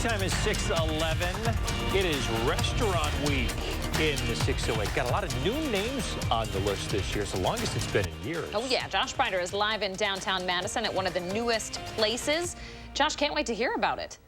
time is 6:11. It is restaurant week in the 608. Got a lot of new names on the list this year. It's the longest it's been in years. Oh, yeah. Josh Breider is live in downtown Madison at one of the newest places. Josh, can't wait to hear about it.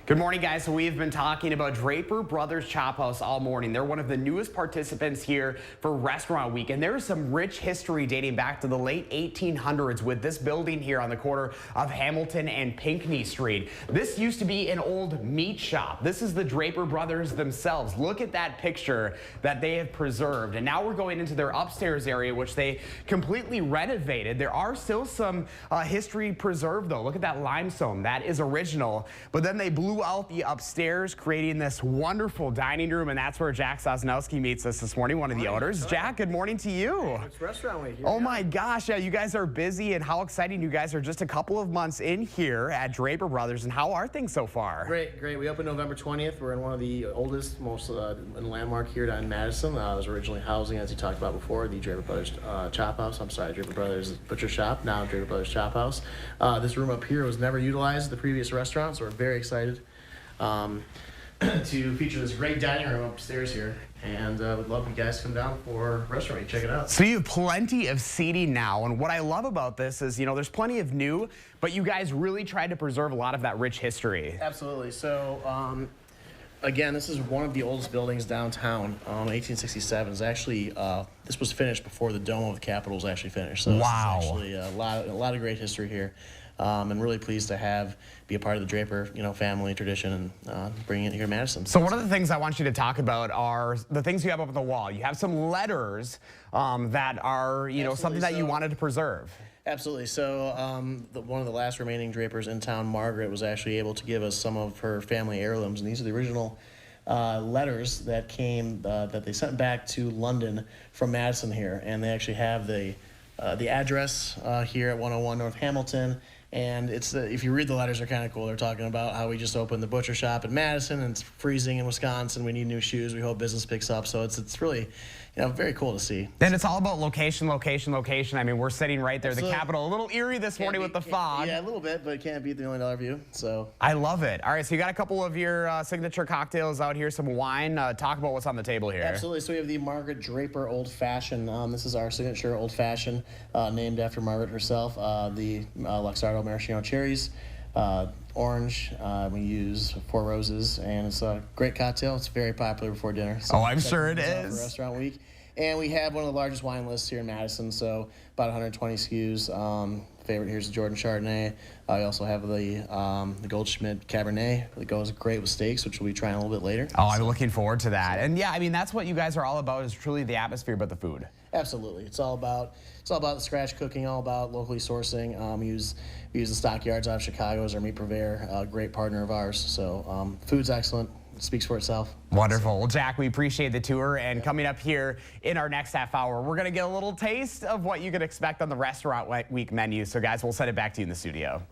Good morning, guys. So we've been talking about Draper Brothers Chophouse all morning. They're one of the newest participants here for Restaurant Week, and there is some rich history dating back to the late 1800s with this building here on the corner of Hamilton and Pinckney Street. This used to be an old meat shop. This is the Draper Brothers themselves. Look at that picture that they have preserved, and now we're going into their upstairs area, which they completely renovated. There are still some history preserved, though. Look at that limestone. That is original, but then they blew out the upstairs, creating this wonderful dining room, and that's where Jack Sosnowski meets us this morning, one of the owners. Jack, good morning to you. It's restaurant week here. Oh my gosh, yeah, you guys are busy, and how exciting. You guys are just a couple of months in here at Draper Brothers, and how are things so far? Great. We opened November 20th. We're in one of the oldest, most landmark here down in Madison. It was originally housing, as you talked about before, the Draper Brothers Chophouse. I'm sorry, Draper Brothers Butcher Shop, now Draper Brothers Chophouse. This room up here was never utilized at the previous restaurant, so we're very excited to feature this great dining room upstairs here, and would love you guys to come down for restaurant week. Check it out. So you have plenty of seating now, and what I love about this is, you know, there's plenty of new, but you guys really tried to preserve a lot of that rich history. Absolutely. So again, this is one of the oldest buildings downtown. 1867 is actually this was finished before the dome of the Capitol was actually finished. So wow, this is actually a lot of great history here. And really pleased to be a part of the Draper, family tradition and bringing it here to Madison. So one of the things I want you to talk about are the things you have up on the wall. You have some letters that are, something that you wanted to preserve. Absolutely. So one of the last remaining Drapers in town, Margaret, was actually able to give us some of her family heirlooms, and these are the original letters that came that they sent back to London from Madison here, and they actually have the address here at 101 North Hamilton. And it's if you read the letters, they're kind of cool. They're talking about how we just opened the butcher shop in Madison, and it's freezing in Wisconsin. We need new shoes. We hope business picks up. So it's really, very cool to see. Then it's all about location, location, location. I mean, we're sitting right there, the Capitol. A little eerie this morning with the fog. Yeah, a little bit, but it can't beat the $1 million view. So I love it. All right, so you got a couple of your signature cocktails out here, some wine. Talk about what's on the table here. Absolutely. So we have the Margaret Draper Old Fashioned. This is our signature Old Fashioned, named after Margaret herself. The Luxardo Maraschino cherries, orange. We use 4 roses, and it's a great cocktail. It's very popular before dinner. So I'm sure it is. For Restaurant Week. And we have one of the largest wine lists here in Madison, so about 120 SKUs. Favorite here is the Jordan Chardonnay. We also have the Goldschmidt Cabernet. It goes great with steaks, which we'll be trying a little bit later. Oh, I'm looking forward to that. And yeah, I mean, that's what you guys are all about, is truly the atmosphere, but the food. Absolutely. It's all about the scratch cooking, all about locally sourcing. We use the stockyards out of Chicago as our meat purveyor, a great partner of ours. So food's excellent. It speaks for itself. Wonderful. Well, Jack, we appreciate the tour, and coming up here in our next half hour, we're going to get a little taste of what you can expect on the Restaurant Week menu. So guys, we'll send it back to you in the studio.